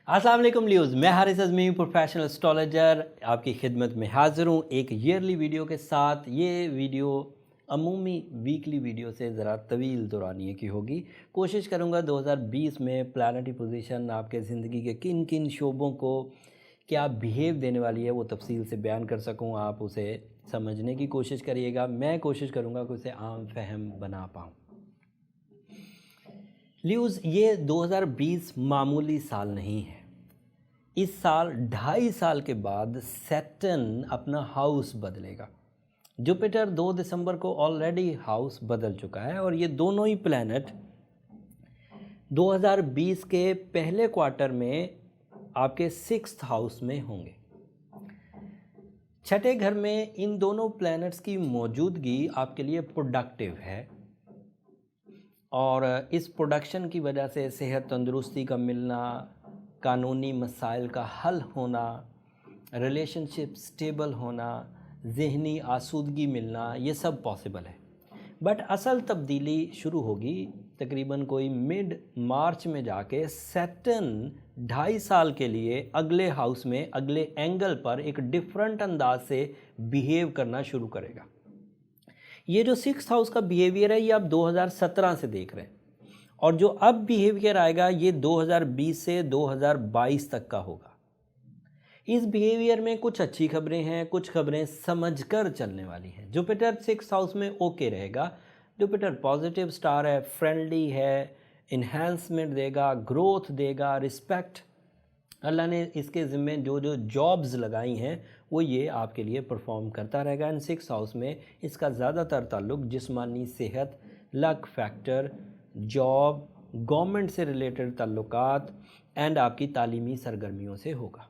अस्सलाम वालेकुम ल्यूज़, मैं हारिस अज़मी प्रोफेशनल एस्ट्रोलॉजर आपकी खिदमत में हाज़िर हूँ एक ईयरली वीडियो के साथ। ये वीडियो अमूमी वीकली वीडियो से ज़रा तवील दौरानिए की होगी। कोशिश करूँगा 2020 में प्लानेटरी पोजीशन आपके ज़िंदगी के किन किन शोबों को क्या बिहेव देने वाली है वो तफसील से बयान कर सकूँ, आप उसे समझने की कोशिश करिएगा। मैं कोशिश करूँगा कि उसे आम फहम बना पाऊँ। ल्यूज़, ये 2020 मामूली साल नहीं है। इस साल 2.5 साल के बाद सैटर्न अपना हाउस बदलेगा। जुपिटर 2 दिसंबर को ऑलरेडी हाउस बदल चुका है और ये दोनों ही प्लैनेट 2020 के पहले क्वार्टर में आपके 6th हाउस में होंगे। छठे घर में इन दोनों प्लैनेट्स की मौजूदगी आपके लिए प्रोडक्टिव है और इस प्रोडक्शन की वजह से सेहत तंदुरुस्ती का मिलना, कानूनी मसाइल का हल होना, रिलेशनशिप स्टेबल होना, ज़हनी आसूदगी मिलना, ये सब पॉसिबल है। बट असल तब्दीली शुरू होगी तकरीबन कोई मिड मार्च में जाके। सैटर्न 2.5 साल के लिए अगले हाउस में अगले एंगल पर एक डिफरेंट अंदाज से बिहेव करना शुरू करेगा। ये जो 6th हाउस का बिहेवियर है ये आप 2017 से देख रहे हैं और जो अब बिहेवियर आएगा ये 2020 से 2022 तक का होगा। इस बिहेवियर में कुछ अच्छी खबरें हैं, कुछ खबरें समझकर चलने वाली हैं। जुपिटर 6th हाउस में ओके रहेगा। जुपिटर पॉजिटिव स्टार है, फ्रेंडली है, इन्हांसमेंट देगा, ग्रोथ देगा, रिस्पेक्ट। अल्लाह ने इसके ज़िम्मे जो जो जॉब्स लगाई हैं वो ये आपके लिए परफॉर्म करता रहेगा। इन 6th हाउस में इसका ज़्यादातर ताल्लुक जिस्मानी सेहत, लक फैक्टर, जॉब, गवर्नमेंट से रिलेटेड ताल्लुकात एंड आपकी तालीमी सरगर्मियों से होगा।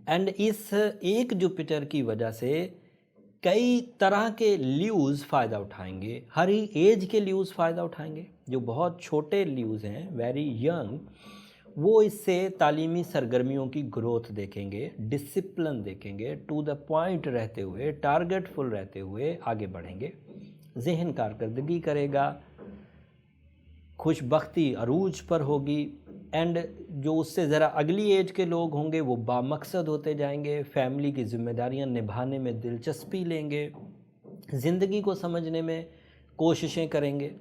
एंड इस एक जुपिटर की वजह से कई तरह के ल्यूज़ फ़ायदा उठाएंगे। हर ही एज के ल्यूज़ फ़ायदा उठाएंगे। जो बहुत छोटे ल्यूज़ हैं, वेरी यंग, वो इससे तालीमी सरगर्मियों की ग्रोथ देखेंगे, डिसिप्लिन देखेंगे, टू द पॉइंट रहते हुए, टारगेटफुल रहते हुए आगे बढ़ेंगे। जहन कारकर्दगी करेगा, खुशबख्ती अरूज पर होगी एंड जो उससे ज़रा अगली एज के लोग होंगे वो बामकसद होते जाएंगे, फैमिली की ज़िम्मेदारियां निभाने में दिलचस्पी लेंगे, ज़िंदगी को समझने में कोशिशें करेंगे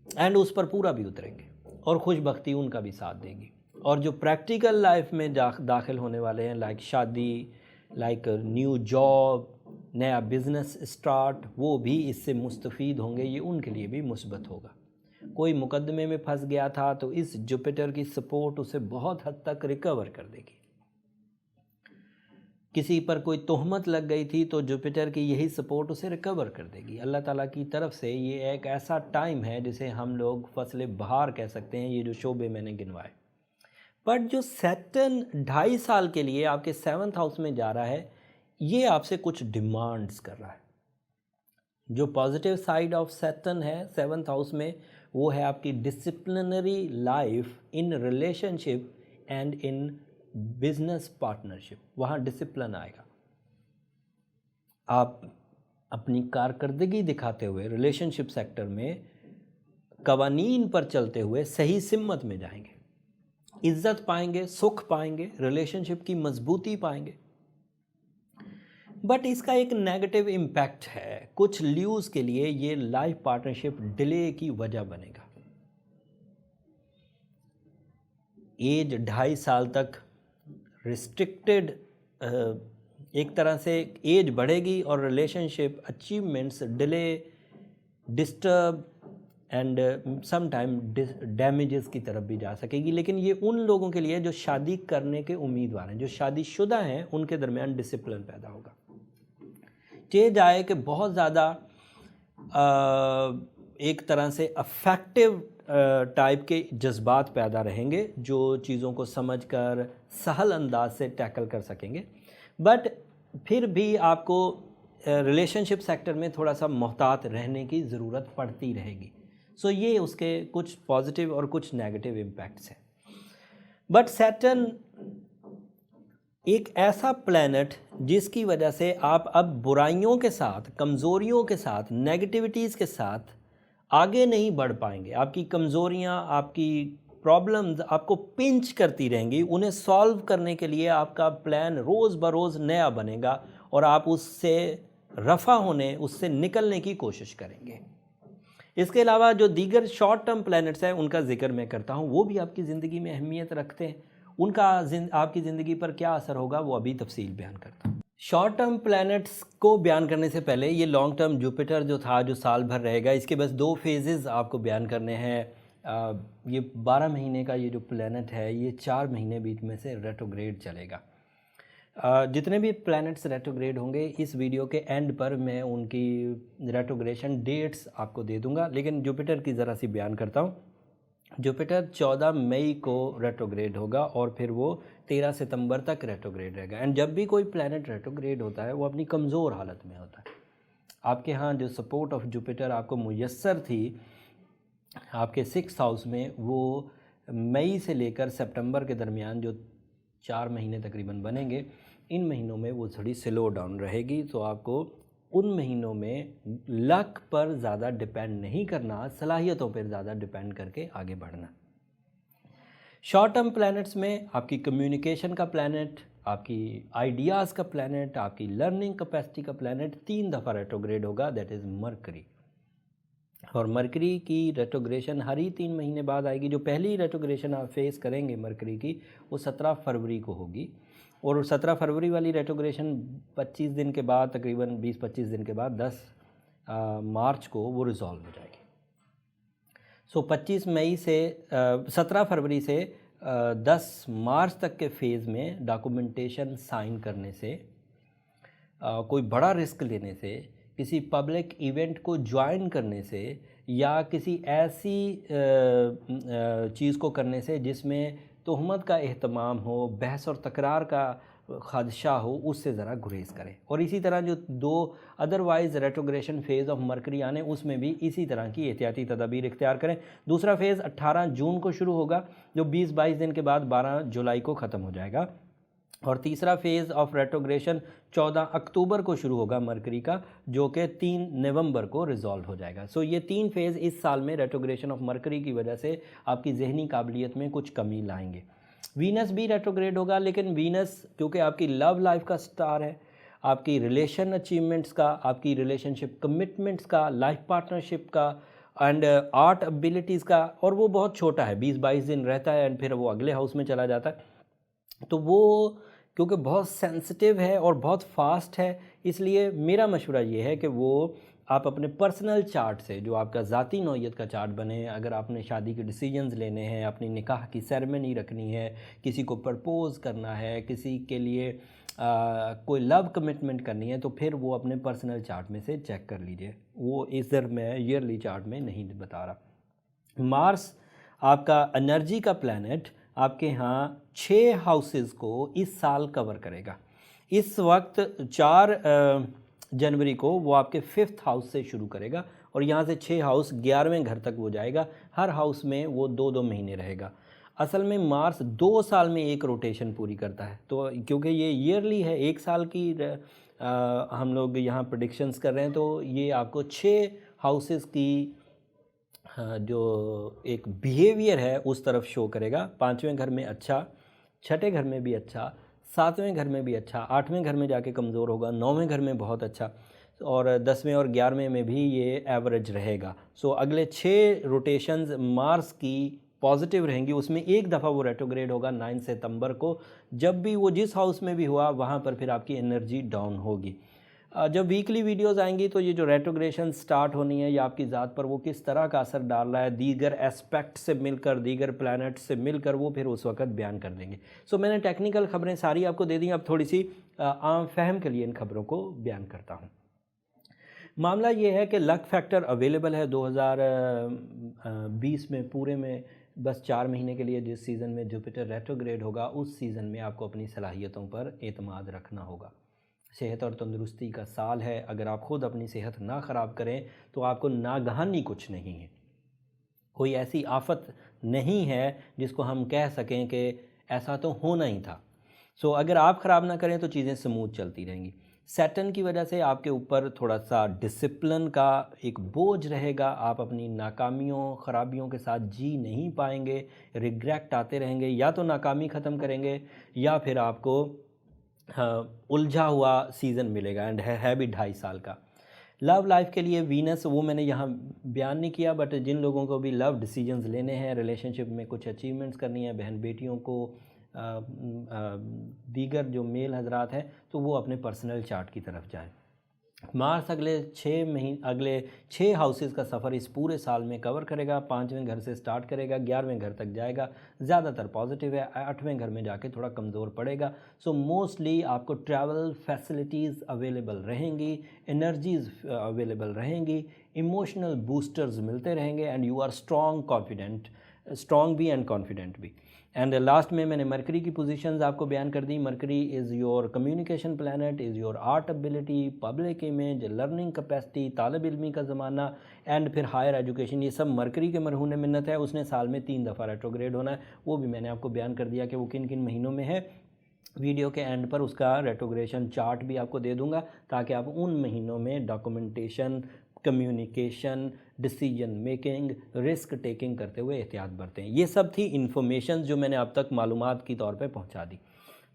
एंड उस पर पूरा भी उतरेंगे और खुशबख्ती उनका भी साथ देगी। और जो प्रैक्टिकल लाइफ में दाखिल होने वाले हैं, लाइक शादी, लाइक न्यू जॉब, नया बिज़नेस स्टार्ट, वो भी इससे मुस्तफ़ीद होंगे। ये उनके लिए भी मुस्बत होगा। कोई मुकदमे में फंस गया था तो इस जुपिटर की सपोर्ट उसे बहुत हद तक रिकवर कर देगी। किसी पर कोई तोहमत लग गई थी तो जुपिटर की यही सपोर्ट उसे रिकवर कर देगी। अल्लाह ताला की तरफ से ये एक ऐसा टाइम है जिसे हम लोग फसले बहार कह सकते हैं, ये जो शोबे मैंने गिनवाए। बट जो सैटर्न 2.5 साल के लिए आपके 7th हाउस में जा रहा है, ये आपसे कुछ डिमांड्स कर रहा है। जो पॉजिटिव साइड ऑफ सैटर्न है 7th हाउस में, वो है आपकी disciplinary life in relationship and in business partnership. वहाँ डिसिप्लिन आएगा। आप अपनी कारकर्दगी दिखाते हुए रिलेशनशिप सेक्टर में कवानीन पर चलते हुए सही सिम्मत में जाएंगे, इज्जत पाएंगे, सुख पाएंगे, रिलेशनशिप की मजबूती पाएंगे। बट इसका एक नेगेटिव इम्पैक्ट है। कुछ ल्यूज़ के लिए ये लाइफ पार्टनरशिप डिले की वजह बनेगा। एज 2.5 साल तक रिस्ट्रिक्टेड, एक तरह से एज बढ़ेगी और relationship achievements delay, disturb and some time damages की तरफ भी जा सकेगी। लेकिन ये उन लोगों के लिए जो शादी करने के उम्मीदवार हैं, जो शादीशुदा हैं, उनके दरमियान डिसिप्लिन पैदा होगा। चेंज आए कि बहुत ज़्यादा एक तरह से अफेक्टिव टाइप के जज्बात पैदा रहेंगे जो चीज़ों को समझकर सहल अंदाज से टैकल कर सकेंगे। बट फिर भी आपको रिलेशनशिप सेक्टर में थोड़ा सा मोहतात रहने की ज़रूरत पड़ती रहेगी। सो ये उसके कुछ पॉजिटिव और कुछ नेगेटिव इम्पैक्ट्स हैं। बट सैटर्न एक ऐसा प्लैनेट जिसकी वजह से आप अब बुराइयों के साथ, कमज़ोरियों के साथ, नेगेटिविटीज़ के साथ आगे नहीं बढ़ पाएंगे। आपकी कमज़ोरियाँ, आपकी प्रॉब्लम्स आपको पिंच करती रहेंगी, उन्हें सॉल्व करने के लिए आपका प्लान रोज़ बरोज़ नया बनेगा और आप उससे रफ़ा होने, उससे निकलने की कोशिश करेंगे। इसके अलावा जो दीगर शॉर्ट टर्म प्लैनेट्स हैं उनका जिक्र मैं करता हूँ, वो भी आपकी ज़िंदगी में अहमियत रखते हैं। उनका आपकी ज़िंदगी पर क्या असर होगा वो अभी तफसील बयान करता हूँ। शॉर्ट टर्म प्लैनेट्स को बयान करने से पहले ये लॉन्ग टर्म जुपिटर जो था, जो साल भर रहेगा, इसके बस 2 फेजेस आपको बयान करने हैं। ये 12 महीने का ये जो प्लैनेट है, ये 4 महीने बीच में से रेट्रोग्रेड चलेगा। जितने भी प्लैनेट्स रेट्रोग्रेड होंगे इस वीडियो के एंड पर मैं उनकी रेट्रोग्रेशन डेट्स आपको दे दूंगा, लेकिन जुपिटर की ज़रा सी बयान करता हूँ। जुपिटर 14 मई को रेट्रोग्रेड होगा और फिर वो 13 सितंबर तक रेट्रोग्रेड रहेगा। एंड जब भी कोई प्लैनेट रेट्रोग्रेड होता है वो अपनी कमज़ोर हालत में होता है। आपके यहाँ जो सपोर्ट ऑफ जुपिटर आपको मुयस्सर थी आपके 6th हाउस में, वो मई से लेकर सितंबर के दरमियान जो 4 महीने तकरीबन बनेंगे, इन महीनों में वो थोड़ी स्लो डाउन रहेगी। तो आपको उन महीनों में लक पर ज़्यादा डिपेंड नहीं करना, सलाहियतों पर ज़्यादा डिपेंड करके आगे बढ़ना। शॉर्ट टर्म प्लैनेट्स में आपकी कम्युनिकेशन का प्लैनेट, आपकी आइडियाज़ का प्लैनेट, आपकी लर्निंग कैपेसिटी का प्लैनेट 3 दफ़ा रेट्रोग्रेड होगा, दैट इज़ मरकरी। और मरकरी की रेट्रोग्रेशन हर ही 3 महीने बाद आएगी। जो पहली रेट्रोग्रेशन आप फेस करेंगे मरकरी की, वो 17 फरवरी को होगी और 17 फरवरी वाली रेट्रोग्रेशन 25 दिन के बाद, तकरीबन 20-25 दिन के बाद 10 मार्च को वो रिज़ॉल्व हो जाएगी। सो 25 मई से 17 फरवरी से 10 मार्च तक के फ़ेज़ में डॉक्यूमेंटेशन साइन करने से, कोई बड़ा रिस्क लेने से, किसी पब्लिक इवेंट को ज्वाइन करने से, या किसी ऐसी चीज़ को करने से जिसमें तोहमत का एहतमाम हो, बहस और तकरार का ख़दशा हो, उससे ज़रा गुरेज़ करें। और इसी तरह जो 2 otherwise retrogression phase of mercury आने, उसमें भी इसी तरह की एहतियाती तदाबीर इख्तियार करें। दूसरा फ़ेज़ 18 जून को शुरू होगा, जो 20-22 दिन के बाद 12 जुलाई को ख़त्म हो जाएगा। और तीसरा फ़ेज़ ऑफ रेट्रोग्रेशन 14 अक्टूबर को शुरू होगा मरकरी का, जो कि 3 नवंबर को रिज़ॉल्व हो जाएगा। सो ये 3 फ़ेज़ इस साल में रेट्रोग्रेशन ऑफ मरकरी की वजह से आपकी ज़हनी काबिलियत में कुछ कमी लाएंगे। वीनस भी रेट्रोग्रेड होगा, लेकिन वीनस क्योंकि आपकी लव लाइफ का स्टार है, आपकी रिलेशन अचीवमेंट्स का, आपकी रिलेशनशिप कमिटमेंट्स का, लाइफ पार्टनरशिप का एंड आर्ट एबिलिटीज़ का, और वो बहुत छोटा है, 20-22 दिन रहता है एंड फिर वो अगले हाउस में चला जाता है। तो वो क्योंकि बहुत सेंसिटिव है और बहुत फास्ट है, इसलिए मेरा मशवरा ये है कि वो आप अपने पर्सनल चार्ट से, जो आपका ज़ाती नौइयत का चार्ट बने, अगर आपने शादी के डिसीजंस लेने हैं, अपनी निकाह की सेरेमनी रखनी है, किसी को प्रपोज़ करना है, किसी के लिए कोई लव कमिटमेंट करनी है, तो फिर वो अपने पर्सनल चार्ट में से चेक कर लीजिए। वो इधर मैं ईयरली चार्ट में नहीं बता रहा। मार्स आपका एनर्जी का प्लैनेट आपके यहाँ 6 हाउसेस को इस साल कवर करेगा। इस वक्त 4 जनवरी को वो आपके 5th हाउस से शुरू करेगा और यहाँ से 6 हाउस 11वें घर तक वो जाएगा। हर हाउस में वो 2-2 महीने रहेगा। असल में मार्स 2 साल में एक रोटेशन पूरी करता है, तो क्योंकि ये ईयरली है, 1 साल की हम लोग यहाँ प्रेडिक्शंस कर रहे हैं, तो ये आपको 6 हाउसेस की जो एक बिहेवियर है उस तरफ शो करेगा। 5वें घर में अच्छा, 6ठे घर में भी अच्छा, 7वें घर में भी अच्छा, 8वें घर में जाके कमज़ोर होगा, 9वें घर में बहुत अच्छा, और 10वें और 11वें में भी ये एवरेज रहेगा। सो अगले 6 रोटेशंस मार्स की पॉजिटिव रहेंगी। उसमें एक दफ़ा वो रेट्रोग्रेड होगा 9 सितंबर को। जब भी वो जिस हाउस में भी हुआ वहाँ पर फिर आपकी एनर्जी डाउन होगी। जब वीकली वीडियोस आएंगी तो ये जो रेट्रोग्रेशन स्टार्ट होनी है या आपकी ज़ात पर वो किस तरह का असर डाल रहा है, दीगर एस्पेक्ट से मिलकर, दीगर प्लैनेट से मिलकर, वो फिर उस वक्त बयान कर देंगे। सो मैंने टेक्निकल ख़बरें सारी आपको दे दी, अब थोड़ी सी आम फहम के लिए इन खबरों को बयान करता हूँ। मामला ये है कि लक फैक्टर अवेलेबल है 2020 में पूरे में, बस 4 महीने के लिए जिस सीज़न में जुपिटर रेट्रोग्रेड होगा उस सीज़न में आपको अपनी सलाहियतों पर एतमाद रखना होगा। सेहत और तंदुरुस्ती का साल है। अगर आप ख़ुद अपनी सेहत ना ख़राब करें तो आपको नागहानी कुछ नहीं है, कोई ऐसी आफत नहीं है जिसको हम कह सकें कि ऐसा तो होना ही था। सो अगर आप ख़राब ना करें तो चीज़ें स्मूथ चलती रहेंगी। सैटर्न की वजह से आपके ऊपर थोड़ा सा डिसिप्लिन का एक बोझ रहेगा, आप अपनी नाकामियों ख़राबियों के साथ जी नहीं पाएंगे, रिग्रेट आते रहेंगे, या तो नाकामी ख़त्म करेंगे या फिर आपको उलझा हुआ सीज़न मिलेगा। एंड है भी 2.5 साल का। लव लाइफ के लिए वीनस, वो मैंने यहाँ बयान नहीं किया, बट जिन लोगों को भी लव डिसीजंस लेने हैं, रिलेशनशिप में कुछ अचीवमेंट्स करनी है, बहन बेटियों को दीगर जो मेल हजरात हैं, तो वो अपने पर्सनल चार्ट की तरफ जाएं। मार्स अगले 6 हाउसेस का सफ़र इस पूरे साल में कवर करेगा। 5वें घर से स्टार्ट करेगा, 11वें घर तक जाएगा, ज़्यादातर पॉजिटिव है। 8वें घर में जाके थोड़ा कमज़ोर पड़ेगा। सो मोस्टली आपको ट्रैवल फैसिलिटीज़ अवेलेबल रहेंगी, एनर्जीज़ अवेलेबल रहेंगी, इमोशनल बूस्टर्स मिलते रहेंगे, एंड यू आर स्ट्रॉन्ग भी एंड कॉन्फिडेंट भी। एंड लास्ट में मैंने मरकरी की पोजीशंस आपको बयान कर दी। Mercury is your communication planet, is your art ability, public image, learning capacity, तालिब इल्मी का ज़माना, एंड फिर हायर एजुकेशन। ये सब मरकरी के मरहून मिन्नत है। उसने साल में 3 दफ़ा रेट्रोग्रेड होना है, वो भी मैंने आपको बयान कर दिया कि वो किन किन महीनों में है। वीडियो के एंड पर उसका रेट्रोग्रेशन चार्ट भी आपको दे दूंगा, ताकि आप उन महीनों में documentation, communication, decision making, risk taking करते हुए एहतियात बरतें। ये सब थी इन्फॉर्मेशन जो मैंने अब तक मालूमात की तौर पे पहुंचा दी।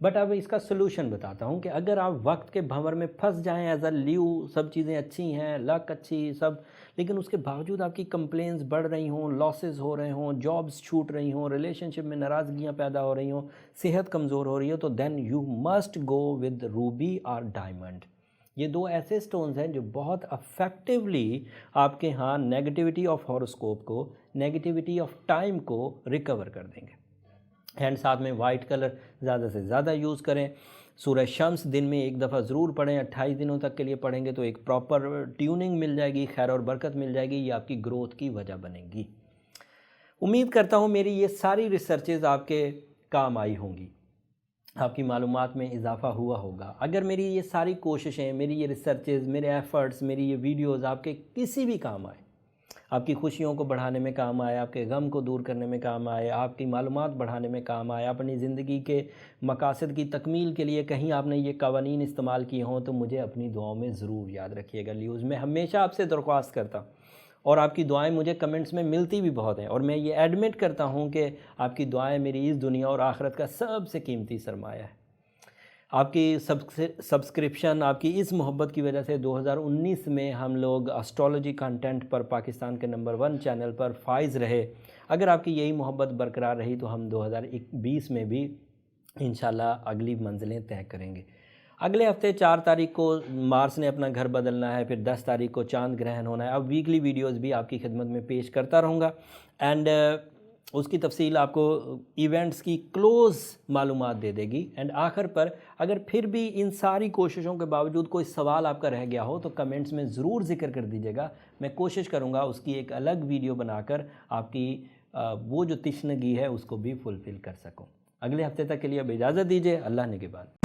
बट अब इसका सोल्यूशन बताता हूं कि अगर आप वक्त के भंवर में फंस जाएं एज अ लीव, सब चीज़ें अच्छी हैं, लक अच्छी सब, लेकिन उसके बावजूद आपकी कंप्लेंट्स बढ़ रही हों, लॉसेस हो रहे हों, जॉब्स छूट रही हों, रिलेशनशिप में नाराज़गियाँ पैदा हो रही हों, सेहत कमज़ोर हो रही हो, तो then you must go with ruby और डायमंड। ये 2 ऐसे स्टोन्स हैं जो बहुत अफेक्टिवली आपके यहाँ नेगेटिविटी ऑफ हॉरोस्कोप को, नेगेटिविटी ऑफ टाइम को रिकवर कर देंगे। एंड साथ में वाइट कलर ज़्यादा से ज़्यादा यूज़ करें। सूरज शम्स दिन में 1 दफ़ा ज़रूर पढ़ें। 28 दिनों तक के लिए पढ़ेंगे तो एक प्रॉपर ट्यूनिंग मिल जाएगी, खैर और बरकत मिल जाएगी, ये आपकी ग्रोथ की वजह बनेगी। उम्मीद करता हूँ मेरी ये सारी रिसर्चेज़ आपके काम आई होंगी, आपकी मालूमात में इजाफ़ा हुआ होगा। अगर मेरी ये सारी कोशिशें, मेरी ये रिसर्चेज़, मेरे एफ़र्ट्स, मेरी ये वीडियोज़ आपके किसी भी काम आए, आपकी खुशियों को बढ़ाने में काम आए, आपके गम को दूर करने में काम आए, आपकी मालूमात बढ़ाने में काम आए, अपनी ज़िंदगी के मकासद की तकमील के लिए कहीं आपने ये कवानीन इस्तेमाल किए हों, तो मुझे अपनी दुआओं में ज़रूर याद रखिएगा। ल्यूज़ मैं हमेशा आपसे दरख्वास्त करता हूँ, और आपकी दुआएं मुझे कमेंट्स में मिलती भी बहुत हैं, और मैं ये एडमिट करता हूँ कि आपकी दुआएं मेरी इस दुनिया और आखिरत का सबसे कीमती सरमाया है। आपकी सब्सक्रिप्शन, आपकी इस मोहब्बत की वजह से 2019 में हम लोग एस्ट्रोलॉजी कंटेंट पर पाकिस्तान के नंबर 1 चैनल पर फाइज़ रहे। अगर आपकी यही मोहब्बत बरकरार रही तो हम 2020 में भी इंशाल्लाह अगली मंजिलें तय करेंगे। अगले हफ्ते 4 तारीख को मार्स ने अपना घर बदलना है, फिर 10 तारीख को चांद ग्रहण होना है। अब वीकली वीडियोस भी आपकी खिदमत में पेश करता रहूँगा, एंड उसकी तफसील आपको इवेंट्स की क्लोज़ मालूमात दे देगी। एंड आखिर पर अगर फिर भी इन सारी कोशिशों के बावजूद कोई सवाल आपका रह गया हो तो कमेंट्स में ज़रूर ज़िक्र कर दीजिएगा। मैं कोशिश करूँगा उसकी एक अलग वीडियो बनाकर आपकी वो जो तिश्नगी है उसको भी फुलफ़िल कर सकूँ। अगले हफ्ते तक के लिए अब इजाज़त दीजिए। अल्लाह ने के बाद।